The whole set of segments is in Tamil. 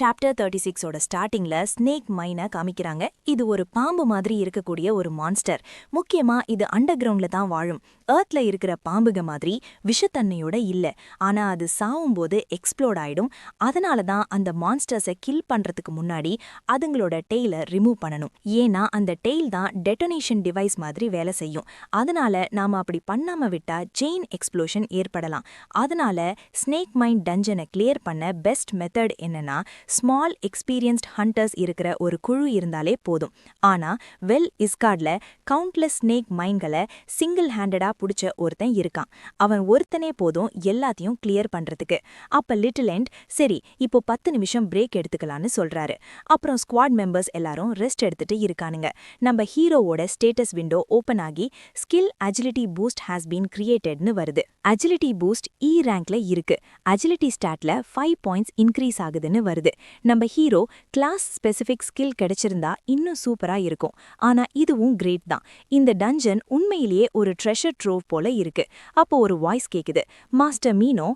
சாப்டர் 36ஓட ஸ்டார்டிங்ல ஸ்னேக் மைனை காமிக்கிறாங்க. இது ஒரு பாம்பு மாதிரி இருக்கக்கூடிய ஒரு மான்ஸ்டர். முக்கியமா இது அண்டர் கிரவுண்ட்ல தான் வாழும். எர்த்ல இருக்கிற பாம்புக மாதிரி விஷத்தன்மையோட இல்ல. ஆனா அது சாவும்போது எக்ஸ்ப்ளோட் ஆயிடும். அதனால தான் அந்த மான்ஸ்டர்ஸை கில் பண்றதுக்கு முன்னாடி அதுங்களோட டெய்லை ரிமூவ் பண்ணணும். ஏன்னா அந்த டெய்ல் தான் டெட்டனேஷன் டிவைஸ் மாதிரி வேலை செய்யும். அதனால நாம அப்படி பண்ணாம விட்டா செயின் எக்ஸ்ப்ளோஷன் ஏற்படலாம். அதனால ஸ்னேக் மைன் டஞ்சனை கிளியர் பண்ண பெஸ்ட் மெத்தட் என்னன்னா, ஸ்மால் எக்ஸ்பீரியன்ஸ்ட் ஹண்டர்ஸ் இருக்கிற ஒரு குழு இருந்தாலே போதும். ஆனா இஸ்கார்ட்ல கவுண்ட்லெஸ் ஸ்னேக் மைன்களை சிங்கிள் ஹேண்டடா புடிச்ச ஒருத்தன் இருக்கான். அவன் ஒருத்தனே போதும் எல்லாத்தையும் கிளியர் பண்றதுக்கு. அப்ப லிட்டில் எண்ட் சரி இப்போ 10 நிமிஷம் பிரேக் எடுத்துக்கலான்னு சொல்றாரு. அப்புறம் ஸ்குவாட் மெம்பர்ஸ் எல்லாரும் ரெஸ்ட் எடுத்துட்டு இருக்கானுங்க. நம்ம ஹீரோவோட ஸ்டேட்டஸ் விண்டோ ஓபன் ஆகி skill agility boost has been கிரியேட்டட்னு வருது. அஜிலிட்டி பூஸ்ட் இ ரேங்க்ல இருக்கு. அஜிலிட்டி ஸ்டாட்ல 5 பாயிண்ட்ஸ் இன்க்ரீஸ் ஆகுதுன்னு வருது. நம்ம ஹீரோ கிளாஸ் ஸ்பெசிபிக் ஸ்கில் கிடைச்சிருந்தா இன்னும் சூப்பரா இருக்கும். ஆனா இதுவும் கிரேட் தான். இந்த டஞ்சன் உண்மையிலேயே ஒரு ட்ரெஷர் ட்ரோவ் போல இருக்கு. அப்போ ஒரு வாய்ஸ் கேக்குது. மாஸ்டர் மீனோ,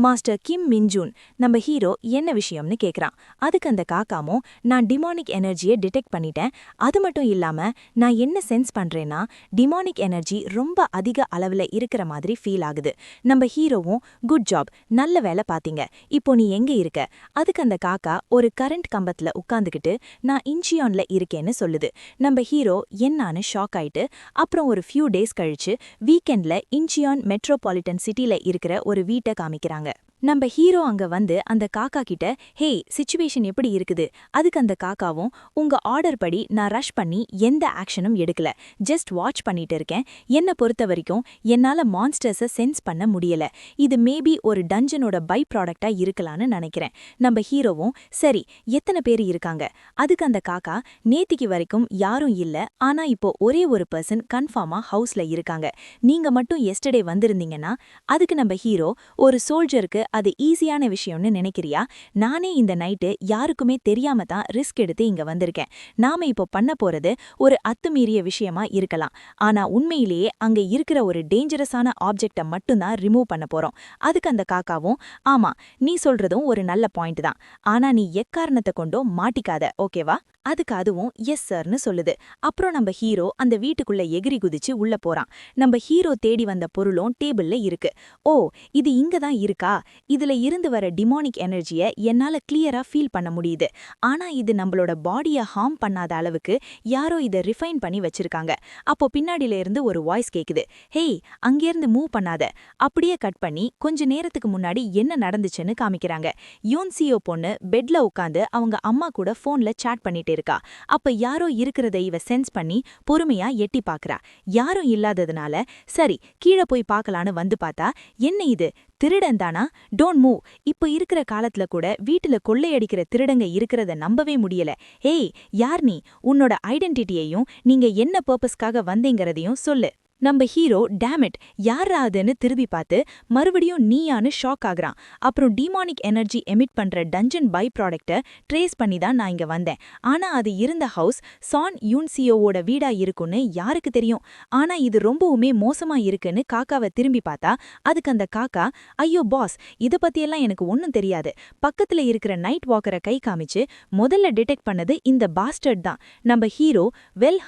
மாஸ்டர் கிம் மின்ஜூன். நம்ம ஹீரோ என்ன விஷயம்னு கேக்குறான். அதுக்கு அந்த காக்காமோ, நான் டிமானிக் எனர்ஜியை டிடெக்ட் பண்ணிட்டேன். அது மட்டும் இல்லாம நான் என்ன சென்ஸ் பண்றேன்னா, டிமானிக் எனர்ஜி ரொம்ப அதிக அளவுல இருக்கிற மாதிரி ஃபீல் ஆகுது. நம்ம ஹீரோவும் குட் ஜாப், நல்ல வேலை பாத்தீங்க. இப்போ நீ எங்க இருக்க? அதுக்கு அந்த காக்கா ஒரு கரண்ட் கம்பத்துல உட்கார்ந்துகிட்டு நான் இன்ச்சியான்ல இருக்கேன்னு சொல்லுது. நம்ம ஹீரோ என்னான்னு ஷாக் ஆயிட்டு அப்புறம் ஒரு ஃபியூ டேஸ் கழிச்சு வீக்கெண்ட்ல இன்ச்சியான் மெட்ரோபாலிட்டன் சிட்டில இருக்கிற ஒரு வீட்டை காமிக்கிறாங்க. நம்ம ஹீரோ அங்க வந்து அந்த காக்கா கிட்ட ஹே சிச்சுவேஷன் எப்படி இருக்குது? அதுக்கு அந்த காக்காவும் உங்க ஆர்டர் படி நான் ரஷ் பண்ணி எந்த ஆக்ஷனும் எடுக்கல, ஜஸ்ட் வாட்ச் பண்ணிட்டு இருக்கேன். என்ன பொறுத்த வரைக்கும் என்னால மான்ஸ்டர்ஸை சென்ஸ் பண்ண முடியல. இது மேபி ஒரு டஞ்சனோட பை ப்ராடக்டா இருக்கலான்னு நினைக்கிறேன். நம்ம ஹீரோவும் சரி எத்தனை பேர் இருக்காங்க? அதுக்கு அந்த காக்கா நேத்திக்கு வரைக்கும் யாரும் இல்ல, ஆனா இப்போ ஒரே ஒரு பர்சன் கன்ஃபார்மா ஹவுஸ்ல இருக்காங்க. நீங்க மட்டும் எஸ்டர்டே வந்திருந்தீங்கன்னா. அதுக்கு நம்ம ஹீரோ ஒரு சோல்ஜருக்கு அது ஈஸியான விஷயம்னு நினைக்கிறியா? நானே இந்த நைட்டு யாருக்குமே தெரியாம தான் ரிஸ்க் எடுத்து இங்க வந்திருக்கேன். நாம இப்போ பண்ண போறது ஒரு அத்துமீறிய விஷயமா இருக்கலாம். ஆனா உண்மையிலேயே அங்க இருக்கிற ஒரு டேஞ்சரஸான ஆப்ஜெக்ட மட்டும்தான் ரிமூவ் பண்ண போறோம். அதுக்கு அந்த காக்காவும் ஆமா நீ சொல்றதும் ஒரு நல்ல பாயிண்ட் தான். ஆனா நீ எக்காரணத்தை கொண்டோ மாட்டிக்காத, ஓகேவா? அதுக்கு அதுவும் எஸ் சார்னு சொல்லுது. அப்புறம் நம்ம ஹீரோ அந்த வீட்டுக்குள்ள எகிரி குதிச்சு உள்ள போறான். நம்ம ஹீரோ தேடி வந்த பொருளும் டேபிள்ல இருக்கு. ஓ இது இங்க தான் இருக்கா? இதுல இருந்து வர டிமானிக் எனர்ஜியை என்னால கிளியரா ஃபீல் பண்ண முடியுது. ஆனா இது நம்மளோட பாடியை ஹார்ம் பண்ணாத அளவுக்கு யாரோ இதை ரிஃபைன் பண்ணி வச்சிருக்காங்க. அப்போ பின்னாடில இருந்து ஒரு வாய்ஸ் கேக்குது. ஹேய் அங்கேருந்து மூவ் பண்ணாத. அப்படியே கட் பண்ணி கொஞ்ச நேரத்துக்கு முன்னாடி என்ன நடந்துச்சுன்னு காமிக்கிறாங்க. யூன்சியோ பொண்ணு பெட்ல உட்காந்து அவங்க அம்மா கூட போன்ல சாட் பண்ணிட்டு இருக்கா. அப்ப யாரோ இருக்கிறத இவ சென்ஸ் பண்ணி பொறுமையா எட்டி பாக்குறா. யாரும் இல்லாததுனால சரி கீழே போய் பார்க்கலான்னு வந்து பார்த்தா என்ன இது திருடன் தானா? Don't move. இப்போ இருக்கிற காலத்துல கூட வீட்டுல கொள்ளையடிக்கிற திருடங்க இருக்கிறத நம்பவே முடியல. ஏய் யார் நீ? உன்னோட ஐடென்டிட்டியையும் நீங்க என்ன பர்பஸ்க்காக வந்தீங்கிறதையும் சொல்லு. நம்ம ஹீரோ டேமிட் யாராதுன்னு திரும்பி பார்த்து மறுபடியும் நீயான்னு ஷாக் ஆகுறான். அப்புறம் டிமானிக் எனர்ஜி எமிட் பண்ற டஞ்சன் பை ப்ராடக்ட்டை ட்ரேஸ் பண்ணி தான் நான் இங்க வந்தேன். ஆனா அது இருந்த ஹவுஸ் சான் யூன்சியோவோட வீடா இருக்குன்னு யாருக்கு தெரியும்? ஆனா இது ரொம்பவுமே மோசமா இருக்குன்னு காக்காவை திரும்பி பார்த்தா அதுக்கு அந்த காக்கா ஐயோ பாஸ் இத பத்தியெல்லாம் எனக்கு ஒன்னும் தெரியாது. பக்கத்துல இருக்கிற நைட் வாக்கரை கை காமிச்சு முதல்ல டிடெக்ட் பண்ணது இந்த பாஸ்டர்ட் தான். நம்ம ஹீரோ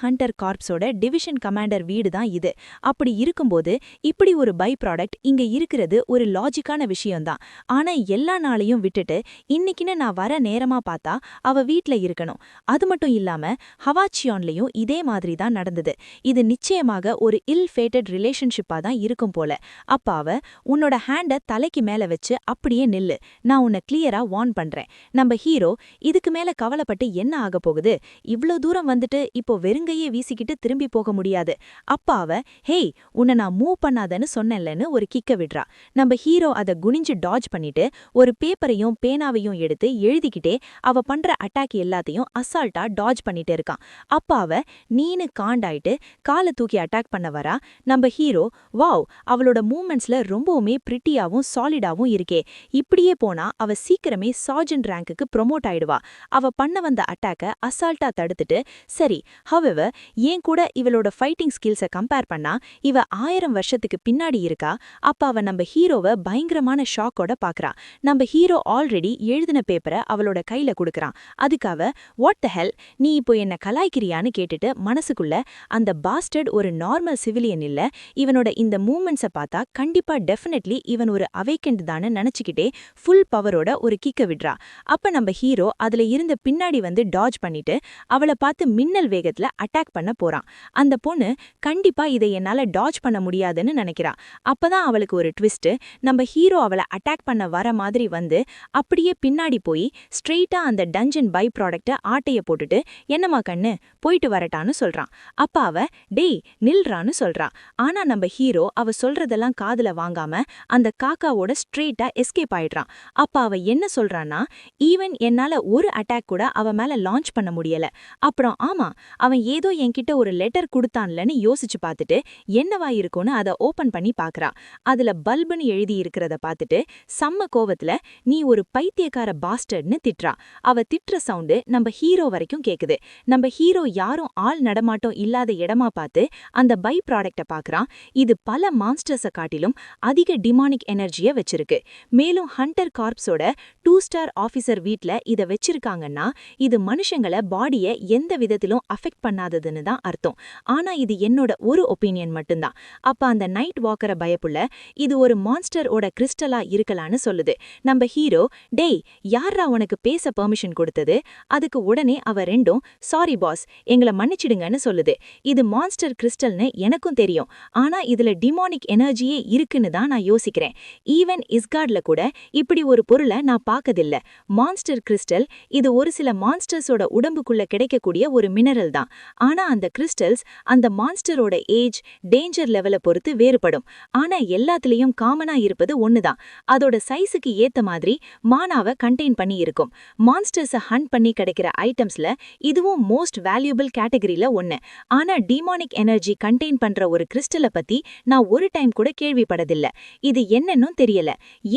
ஹண்டர் கார்ப்ஸோட டிவிஷன் கமாண்டர் வீடு தான் இது. அப்படி இருக்கும்போது இப்படி ஒரு பை ப்ராடக்ட் இங்க இருக்கிறது ஒரு லாஜிக்கான விஷயம்தான். ஆனா எல்லா நாளையும் விட்டுட்டு இன்னைக்குன்னு நான் வர நேரமா பார்த்தா அவ வீட்ல இருக்கணும். அது மட்டும் இல்லாம ஹவாச்சியான்லயும் இதே மாதிரி தான் நடந்தது. இது நிச்சயமாக ஒரு இல் ஃபேட்டட் ரிலேஷன்ஷிப்பா தான் இருக்கும் போல. அப்ப அவ உன்னோட ஹேண்ட தலைக்கு மேல வச்சு அப்படியே நில்லு, நான் உன்னை கிளியரா வார்ன் பண்றேன். நம்ம ஹீரோ இதுக்கு மேல கவலைப்பட்டு என்ன ஆக போகுது? இவ்ளோ தூரம் வந்துட்டு இப்போ வெறுங்கையே வீசிக்கிட்டு திரும்பி போக முடியாது. அப்ப அவ ஹேய் உன்னை நான் மூவ் பண்ணாதன்னு சொன்னேன்லன்னு ஒரு கிக்க விடுறா. நம்ம ஹீரோ அதை குனிஞ்சு டாஜ் பண்ணிட்டு ஒரு பேப்பரையும் பேனாவையும் எடுத்து எழுதிக்கிட்டே அவ பண்ற அட்டாக் எல்லாத்தையும் அசால்ட்டா டாஜ் பண்ணிட்டு இருக்கான். அப்ப அவ நீனு காண்டாயிட்டு காலை தூக்கி அட்டாக் பண்ண வரா. நம்ம ஹீரோ வாவ் அவளோட மூமெண்ட்ஸ்ல ரொம்பவுமே பிரிட்டியாவும் சாலிடாவும் இருக்கே. இப்படியே போனா அவ சீக்கிரமே சார்ஜன்ட் ரேங்க்குக்கு ப்ரொமோட் ஆயிடுவா. அவ பண்ண வந்த அட்டாக்க அசால்ட்டா தடுத்துட்டு சரி ஹவெவர் ஏன் கூட இவளோட ஃபைட்டிங் ஸ்கில்ஸை கம்பேர் பண்ண சொல்றான்னா இவ 1000 வருஷத்துக்கு பின்னாடி இருக்கா. அப்ப அவ நம்ம ஹீரோவை பயங்கரமான ஷாக்கோட பாக்குறா. நம்ம ஹீரோ ஆல்ரெடி எழுதின பேப்பரை அவளோட கையில கொடுக்கறான். அதுக்கு அவ வாட் த ஹெல், நீ இப்போ என்ன கலாய்க்கிறியான்னு கேட்டுட்டு மனசுக்குள்ள அந்த பாஸ்டர்ட் ஒரு நார்மல் சிவிலியன் இல்ல, இவனோட இந்த மூமெண்ட்ஸை பார்த்தா கண்டிப்பா டெஃபினெட்லி இவன் ஒரு அவேக்கண்ட் தான்னு நினைச்சுக்கிட்டே ஃபுல் பவரோட ஒரு கிக்க விடுறா. அப்ப நம்ம ஹீரோ அதுல இருந்த பின்னாடி வந்து டாஜ் பண்ணிட்டு அவளை பார்த்து மின்னல் வேகத்துல அட்டாக் பண்ண போறான். அந்த பொண்ணு கண்டிப்பா இதை என்னால டாஜ் பண்ண முடியாதுன்னு நினைக்கிறா. அப்பதான் அவளுக்கு ஒரு ட்விஸ்ட். நம்ம ஹீரோ அவளை அட்டாக் பண்ண வர மாதிரி வந்து அப்படியே பின்னாடி போய் ஸ்ட்ரெயிட்டா அந்த டஞ்சன் பை ப்ராடக்ட ஆட்டைய போட்டுட்டு என்னம்மா கண்ணு போயிட்டு வரட்டான்னு சொல்றான். அப்ப அவ டேய் நில்றான்னு சொல்றா. ஆனா நம்ம ஹீரோ அவ சொல்றதெல்லாம் காதுல வாங்காம அந்த காக்காவோட ஸ்ட்ரெயிட்டா எஸ்கேப் ஆயிடுறான். அப்ப அவ என்ன சொல்றான்னா, ஈவன் என்னால ஒரு அட்டாக் கூட அவ மேல லான்ச் பண்ண முடியல. அப்புறம் ஆமா, அவன் ஏதோ என்கிட்ட ஒரு லெட்டர் கொடுத்தான்லன்னு யோசிச்சு பார்த்துட்டு என்னவா இருக்கும்னு அதை ஓபன் பண்ணி பாக்குறா. அதுல பல்புன்னு எழுதி இருக்கிறத பார்த்துட்டு செம்ம கோவத்துல நீ ஒரு பைத்தியக்கார பாஸ்டர்ட்னு திட்டுறா. அவ திட்டுற சவுண்டு நம்ம ஹீரோ வரைக்கும் கேக்குது. நம்ம ஹீரோ யாரும் ஆள் நடமாட்டம் இல்லாத இடமா பார்த்து அந்த பை ப்ராடக்ட பாக்குறான். இது பல மான்ஸ்டர்ஸை காட்டிலும் அதிக டிமானிக் எனர்ஜியை வச்சிருக்கு. மேலும் ஹண்டர் கார்ப்ஸோட 2 ஸ்டார் ஆபீசர் வீட்ல இத வச்சிருக்காங்கன்னா இது மனுஷங்கள பாடிய எந்த விதத்திலும் அஃபெக்ட் பண்ணாததுன்னு தான் அர்த்தம். ஆனா இது என்னோட ஒரு ஒப்பீனியன் மட்டும்தான். அப்ப அந்த நைட் வாக்கரை பயப்புள்ள இது ஒரு மான்ஸ்டரோட கிறிஸ்டலா இருக்கலான்னு சொல்லுது. நம்ம ஹீரோ டேய் யாரா உனக்கு பேச பெர்மிஷன் கொடுத்தது? அதுக்கு உடனே அவ ரெண்டும் சாரி பாஸ் எங்களை மன்னிச்சிடுங்கன்னு சொல்லுது. இது மான்ஸ்டர் கிறிஸ்டல்னு எனக்கும் தெரியும், ஆனா இதுல டிமானிக் எனர்ஜியே இருக்குன்னு தான் நான் யோசிக்கிறேன். ஈவன் இஸ்கார்ட்ல கூட இப்படி ஒரு பொருளை நான் பார்க்கதில்ல. மான்ஸ்டர் கிறிஸ்டல் இது ஒரு சில மான்ஸ்டர்ஸோட உடம்புக்குள்ள கிடைக்கக்கூடிய ஒரு மினரல் தான். ஆனா அந்த கிறிஸ்டல்ஸ் அந்த மான்ஸ்டரோட ஏஜ் டேஞ்சர் லெவலை பொறுத்து வேறுபடும். ஆனா எல்லாத்துலயும் காமனா இருப்பது ஒண்ணுதான், அதோட சைஸுக்கு ஏத்த மாதிரி மானாவை கண்டெயின் பண்ணி இருக்கும். மான்ஸ்டர்ஸை ஹண்ட் பண்ணி கிடைக்கிற ஐட்டம்ஸ்ல இதுவும் மோஸ்ட் வேல்யூபிள் கேட்டகரியில ஒண்ணு. ஆனா டிமானிக் எனர்ஜி கண்டெயின் பண்ற ஒரு கிறிஸ்டலை பத்தி நான் ஒரு டைம் கூட கேள்விப்படதில்ல. இது என்னன்னும் தெரியல,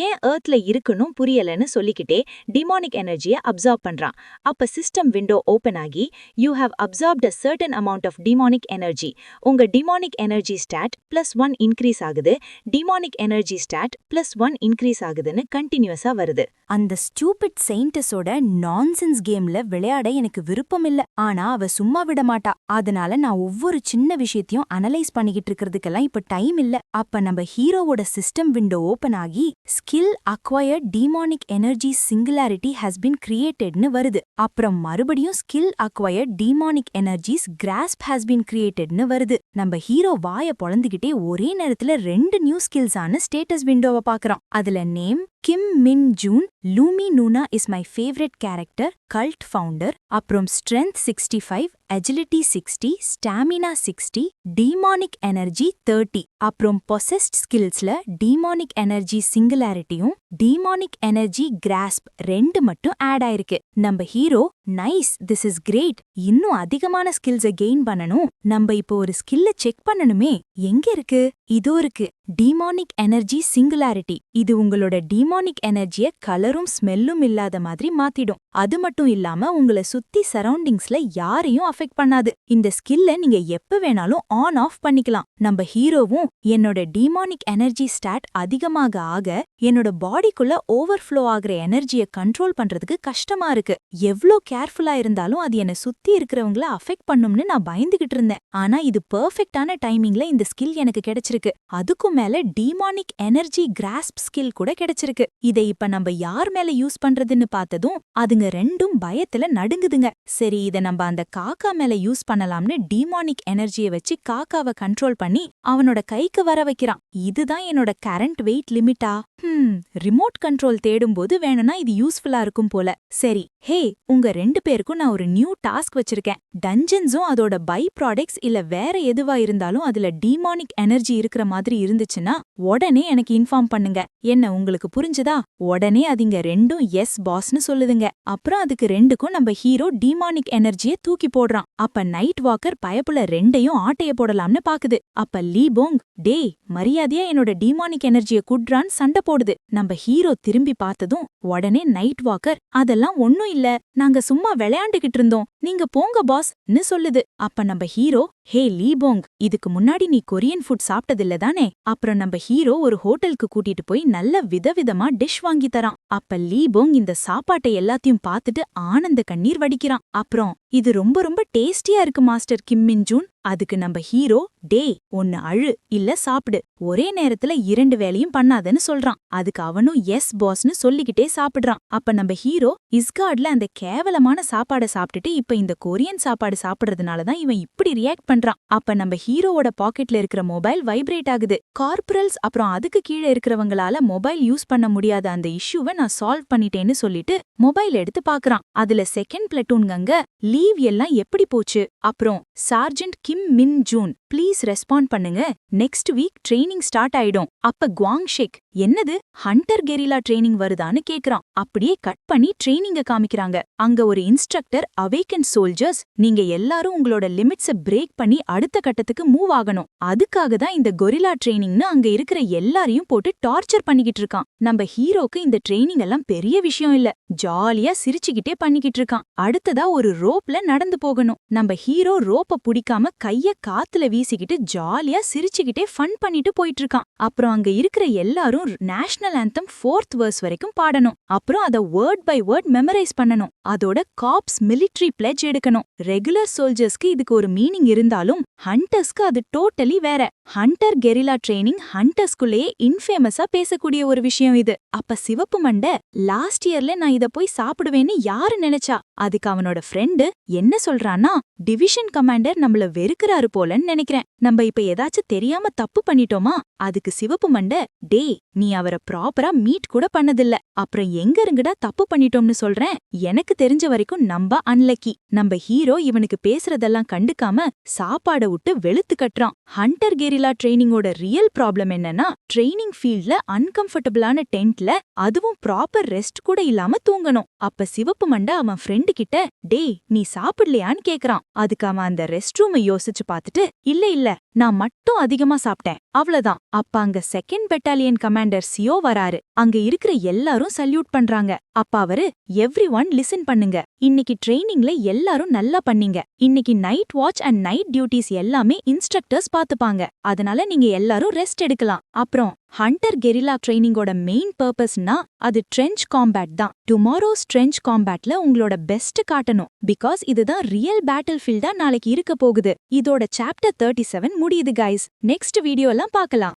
ஏன் எர்த்ல இருக்குன்னு புரியலன்னு சொல்லிக்கிட்டே டிமானிக் எனர்ஜியை அப்சார்ப் பண்றான். அப்ப சிஸ்டம் விண்டோ ஓபன் ஆகி you have absorbed a certain amount of demonic energy. உங்க டிமானிக் எனர்ஜி ஸ்டாட் +1 இன்க்ரீஸ் ஆகுது, டிமானிக் எனர்ஜி ஸ்டாட் +1 இன்க்ரீஸ் ஆகுதுன்னு கண்டினியூஸா வருது. அந்த ஸ்டூபிட் செயின்டஸோட நான்சென்ஸ் கேம்ல விளையாட எனக்கு விருப்பமில்ல. ஆனா அவ சும்மா விட மாட்டா. அதனால நான் ஒவ்வொரு சின்ன விஷயத்தையும் அனலைஸ் பண்ணிக்கிட்டு இருக்கிறதுக்கெல்லாம் இப்ப டைம் இல்ல. அப்ப நம்ம ஹீரோவோட சிஸ்டம் விண்டோ ஓபன் ஆகி skill acquired demonic energy singularity has been கிரியேட்டட்னு வருது. அப்புறம் மறுபடியும் skill acquired demonic energy's grasp has been கிரியேட்டட்னு வருது. நம்ம ஹீரோ வாய பொளந்துகிட்டே ஒரே நேரத்துல 2 நியூ ஸ்கில்ஸான ஸ்டேட்டஸ் விண்டோவை பாக்குறான். அதுல name Kim Min Jun, Lumi noona is my favourite character, cult founder, அப்புறம் strength 65, agility 60, stamina 60, demonic energy 30. அப்புறம் பொசெஸ்ட் ஸ்கில்ஸ்ல டிமானிக் எனர்ஜி சிங்குலாரிட்டியும் டிமானிக் எனர்ஜி கிராஸ்ப் 2 மட்டும் ஆட் ஆயிருக்கு. நம்ம hero nice, this is great, இன்னும் அதிகமான ஸ்கில்ஸை கெயின் பண்ணணும், நம்ம இப்போ ஒரு ஸ்கில்ல செக் பண்ணணுமே, எங்க இருக்கு? இதோ இருக்கு, டிமானிக் எனர்ஜி சிங்குலாரிட்டி. இது உங்களோட டிமானிக் எனர்ஜிய கலரும் ஸ்மெல்லும் இல்லாத மாதிரி மாத்திடும். அது மட்டும் இல்லாம உங்களை சுத்தி சரௌண்டிங்ஸ்ல யாரையும் அஃபெக்ட் பண்ணாது. இந்த ஸ்கில்ல நீங்க எப்ப வேணாலும் ஆன் ஆஃப் பண்ணிக்கலாம். நம்ம ஹீரோவும் என்னோட டிமானிக் எனர்ஜி ஸ்டாட் அதிகமாக ஆக என்னோட பாடிக்குள்ள ஓவர்ஃப்ளோ ஆகுற எனர்ஜியை கண்ட்ரோல் பண்றதுக்கு கஷ்டமா இருக்கு. எவ்ளோ கேர்ஃபுல்லா இருந்தாலும் அது என்ன சுத்தி இருக்கிறவங்கள அஃபெக்ட் பண்ணும்னு நான் பயந்துகிட்டு இருந்தேன். ஆனா இது பெர்ஃபெக்டான டைமிங்ல இந்த ஸ்கில் எனக்கு கிடைச்சிருக்கு. அதுக்கும் மேல டிமானிக் எனர்ஜி கிராஸ்ப் ஸ்கில் கூட கிடைச்சிருக்கு. இதை இப்ப நம்ம யார் மேல யூஸ் பண்றதுன்னு பார்த்ததும் அதுங்க ரெண்டும் பயத்துல நடுங்குதுங்க. சரி, இத நம்ம அந்த காக்கா மேல யூஸ் பண்ணலாம்னு டிமானிக் எனர்ஜியை வச்சு காக்காவை கண்ட்ரோல் பண்ணி அவனோட கைக்கு வர வைக்கிறான். இதுதான் என்னோட கரண்ட் வெயிட் லிமிட்டா? ரிமோட் கண்ட்ரோல் தேடும்போது வேணும்னா இது யூஸ்ஃபுல்லா இருக்கும் போல. சரி, ஹே, உங்க 2 பேருக்கும் நான் ஒரு நியூ டாஸ்க் வச்சிருக்கேன். டஞ்சன்ஸும் அதோட பை ப்ராடக்ட்ஸ் இல்ல வேற எதுவா இருந்தாலும் அதுல டிமானிக் எனர்ஜி இருக்கிற மாதிரி இருந்துச்சுன்னா உடனே எனக்கு இன்ஃபார்ம் பண்ணுங்க. என்ன உங்களுக்கு புரிஞ்சுதா? உடனே அதுங்க ரெண்டும் எஸ் பாஸ்னு சொல்லுதுங்க. அப்புறம் அதுக்கு 2க்கும் நம்ம ஹீரோ டிமானிக் எனர்ஜியை தூக்கி போடுறான். அப்ப நைட் வாக்கர் பயப்புல 2யும் ஆட்டைய போடலாம்னு பாக்குது. அப்ப லீபோங் டேய் மரியாதையா என்னோட டிமானிக் எனர்ஜியை குட்றான்னு சண்டை போடுது. நம்ம ஹீரோ திரும்பி பார்த்ததும் உடனே நைட் வாக்கர் அதெல்லாம் ஒன்னும் இல்ல, நாங்க சும்மா விளையாண்டுகிட்டு இருந்தோம், நீங்க போங்க பாஸ்னு சொல்லுது. அப்ப நம்ம ஹீரோ ஹே லீபோங், இதுக்கு முன்னாடி நீ கொரியன் ஃபுட் சாப்பிட்டதில்ல தானே? அப்புறம் நம்ம ஹீரோ ஒரு ஹோட்டலுக்கு கூட்டிட்டு போய் நல்ல விதவிதமா டிஷ் வாங்கி தரான். அப்ப லீபோங் இந்த சாப்பாட்டை எல்லாத்தையும் பார்த்துட்டு ஆனந்த கண்ணீர் வடிக்கிறான். அப்புறம் இது ரொம்ப ரொம்ப டேஸ்டியா இருக்கு மாஸ்டர் கிம் மின் ஜூன். அதுக்கு நம்ம ஹீரோ, டேய் ஒன்னு அழு இல்ல சாப்பிடு, ஒரே நேரத்துல 2 வேலையும் பண்ணாதன்னு சொல்றான். அதுக்கு அவனும் எஸ் பாஸ்னு சொல்லிக்கிட்டே சாப்பிடுறான். அப்ப நம்ம ஹீரோ இஸ்கார்ட்ல அந்த கேவலமான சாப்பாடை சாப்பிட்டுட்டு இப்ப இந்த கொரியன் சாப்பாடு சாப்பிடுறதுனாலதான் இவன் இப்படி ரியாக்ட் பண்றான். அப்ப நம்ம ஹீரோவோட பாக்கெட்ல இருக்கிற மொபைல் வைப்ரேட் ஆகுது. கார்பரல்ஸ் அப்புறம் அதுக்கு கீழே இருக்கிறவங்களால மொபைல் யூஸ் பண்ண முடியாத அந்த இஷ்யூவை நான் சால்வ் பண்ணிட்டேன்னு சொல்லிட்டு மொபைல் எடுத்து பாக்குறான். அதுல செகண்ட் பிளட்டூன்கங்க லீவ் எல்லாம் எப்படி போச்சு, அப்புறம் sergeant Kim Min June please respond பண்ணுங்க, நெக்ஸ்ட் வீக் ட்ரெய்னிங் ஸ்டார்ட் ஆயிடும். அப்ப குவாங் ஷேக் என்னது ஹண்டர் கெரிலா ட்ரெய்னிங் வருதான்னு கேக்குறான். அப்படியே கட் பண்ணி ட்ரெய்னிங்க காமிக்கிறாங்க. அங்க ஒரு இன்ஸ்ட்ரக்டர் அவேக்கன் சோல்ஜர்ஸ், நீங்க எல்லாரும் உங்களோட லிமிட்ஸை பிரேக் பண்ணி அடுத்த கட்டத்துக்கு மூவ் ஆகணும், அதுக்காக தான் இந்த கொரிலா ட்ரெய்னிங்னு அங்க இருக்கிற எல்லாரையும் போட்டு டார்ச்சர் பண்ணிக்கிட்டு இருக்கான். நம்ம ஹீரோக்கு இந்த ட்ரெய்னிங் எல்லாம் பெரிய விஷயம் இல்ல, ஜாலியா சிரிச்சுக்கிட்டே பண்ணிக்கிட்டு இருக்கான். அடுத்ததா ஒரு ரோப்ல நடந்து போகணும். நம்ம ஹீரோ ரோப்ப புடிக்காம கைய காத்துல வீசிக்கிட்டு ஜாலியா சிரிச்சுக்கிட்டே ஃபன் பண்ணிட்டு போயிட்டு இருக்கான். அப்புறம் அங்க இருக்கிற எல்லாரும் நேஷனல் ஆந்தம் 4th verse வரைக்கும் பாடணும். அப்புறம் அத வேர்ட் பை வேர்ட் மெமரைஸ் பண்ணணும். அதோட காப்ஸ் மிலிட்டரி பிளெட்ஜ் எடுக்கணும். ரெகுலர் சோல்ஜர்ஸ்க்கு இதுக்கு ஒரு மீனிங் இருந்தாலும் ஹண்டர்ஸ்க்கு அது டோட்டலி வேற. ஹண்டர் கெரிலா ட்ரெய்னிங் ஹண்டர்ஸ்குள்ளேயே இன்ஃபேமஸா பேசக்கூடிய ஒரு விஷயம் இது. அப்ப சிவப்பு மண்டை, லாஸ்ட் இயர்ல நான் இத போய் சாப்பிடுவேன்னு யாரு நினைச்சா? அதுக்கு அவனோட ஃப்ரெண்டு என்ன சொல்றான்னா, டிவிஷன் கமாண்டர் நம்மள வெறுக்கிறாரு போலன்னு நினைக்கிறேன், நம்ம இப்ப ஏதாச்சும் தெரியாம தப்பு பண்ணிட்டோமா? அதுக்கு சிவப்பு மண்டை, டேய் நீ அவரை ப்ராப்பரா மீட் கூட பண்ணதில்ல, அப்புறம் எங்க இருங்கடா தப்பு பண்ணிட்டோம்னு சொல்றேன், எனக்கு தெரிஞ்ச வரைக்கும் நம்ம அன்லக்கி. நம்ம ஹீரோ இவனுக்கு பேசுறதெல்லாம் கண்டுக்காம சாப்பாட விட்டு வெளுத்து கட்டுறான். ஹண்டர் கெரிலா ட்ரெய்னிங்கோட ரியல் ப்ராப்ளம் என்னன்னா, ட்ரெய்னிங் ஃபீல்ட்ல அன்கம்ஃபர்டபிளான டென்ட்ல அதுவும் ப்ராப்பர் ரெஸ்ட் கூட இல்லாம தூங்கணும். அப்ப சிவப்பு மண்டை அவன் ஃப்ரெண்டு கிட்ட, டேய் நீ சாப்பிடலையான்னு கேக்குறான். அதுக்கு அவன் அந்த ரெஸ்ட் ரூமை யோசிச்சு பார்த்துட்டு, இல்ல நான் மட்டும் அதிகமா சாப்பிட்டேன், அவ்வளவுதான். அப்ப அங்க 2nd பெட்டாலியன் கமாண்டர் சியோ வராரு. அங்க இருக்கிற எல்லாரும் சல்யூட் பண்றாங்க. அப்ப அவரு, எவ்ரிஒன் லிசன் பண்ணுங்க, இன்னைக்கு ட்ரெய்னிங்ல எல்லாரும் நல்லா பண்ணீங்க, இன்னைக்கு night watch and night duties எல்லாமே இன்ஸ்ட்ரக்டர்ஸ் பாத்துப்பாங்க, அதனால நீங்க எல்லாரும் ரெஸ்ட் எடுக்கலாம். அப்புறம் ஹண்டர் கெரிலா ட்ரெய்னிங்கோட மெயின் பர்பஸ்னா அது ட்ரெஞ்ச் காம்பேட் தான். டுமாரோஸ் ட்ரெஞ்ச் காம்பேட்ல உங்களோட பெஸ்ட் காட்டணும், பிகாஸ் இதுதான் ரியல் பேட்டில் ஃபீல்டா நாளைக்கு இருக்க போகுது. இதோட சாப்டர் 37 முடியுது கைஸ். நெக்ஸ்ட் வீடியோலாம் பார்க்கலாம்.